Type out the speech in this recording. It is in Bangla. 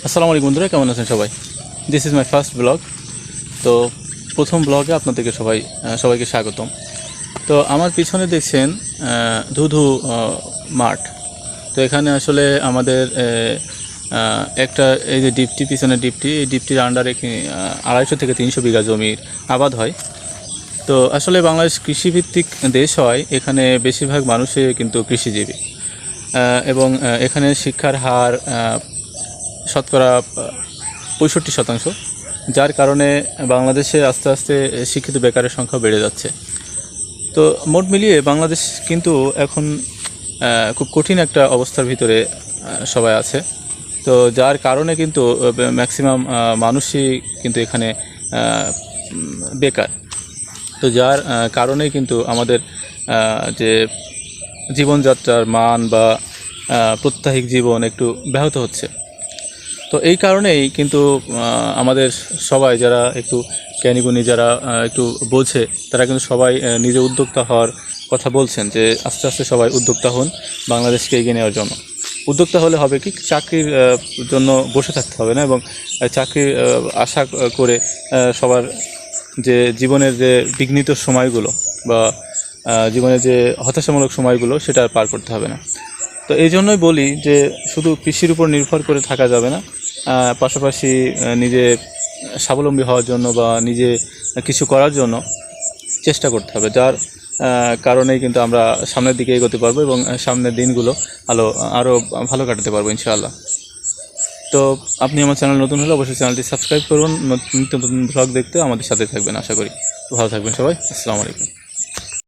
আসসালামু আলাইকুম বন্ধুরা, কেমন আছেন সবাই? This is my first blog. তো প্রথম ব্লগে আপনাদেরকে সবাইকে স্বাগতম। তো আমার পিছনে দেখছেন ধুধু মাঠ। তো এখানে আসলে আমাদের একটা এই যে ডিপটি, পিছনে ডিপটি, এই ডিপটির আন্ডারে 250 থেকে 300 বিঘা জমির আবাদ হয়। তো আসলে বাংলাদেশ কৃষিভিত্তিক দেশ হয়, এখানে বেশিরভাগ মানুষই কিন্তু কৃষিজীবী এবং এখানে শিক্ষার হার শতকরা 65%, যার কারণে বাংলাদেশে আস্তে আস্তে শিক্ষিত বেকারের সংখ্যা বেড়ে যাচ্ছে। তো মোট মিলিয়ে বাংলাদেশ কিন্তু এখন খুব কঠিন একটা অবস্থার ভিতরে সবাই আছে। তো যার কারণে কিন্তু ম্যাক্সিমাম মানুষই কিন্তু এখানে বেকার। তো যার কারণে কিন্তু আমাদের যে জীবনযাত্রার মান বা প্রত্যাহিক জীবন একটু ব্যাহত হচ্ছে। তো এই কারণেই কিন্তু আমাদের সবাই যারা একটু জ্ঞানীগুণী, যারা একটু বোঝে, তারা কিন্তু সবাই নিজে উদ্যোক্তা হওয়ার কথা বলছেন, যে আস্তে আস্তে সবাই উদ্যোক্তা হন বাংলাদেশকে এগিয়ে নেওয়ার জন্য। উদ্যোক্তা হলে হবে কি, চাকরির জন্য বসে থাকতে হবে না, এবং চাকরির আশা করে সবার যে জীবনের যে বিঘ্নিত সময়গুলো বা জীবনের যে হতাশামূলক সময়গুলো, সেটা পার করতে হবে না। তো এই জন্যই বলি যে শুধু কৃষির উপর নির্ভর করে থাকা যাবে না, পাশাপাশি নিজে স্বাবলম্বী হওয়ার জন্য বা নিজে কিছু করার জন্য চেষ্টা করতে হবে, যার কারণেই কিন্তু আমরা সামনের দিকে এগোতে পারবো এবং সামনের দিনগুলো আরও ভালো কাটাতে পারবো ইনশাআল্লাহ। তো আপনি আমার চ্যানেল নতুন হলে অবশ্যই চ্যানেলটি সাবস্ক্রাইব করুন, নিত্য নতুন ব্লগ দেখতে আমাদের সাথে থাকবেন আশা করি। তো ভালো থাকবেন সবাই, আসসালামু আলাইকুম।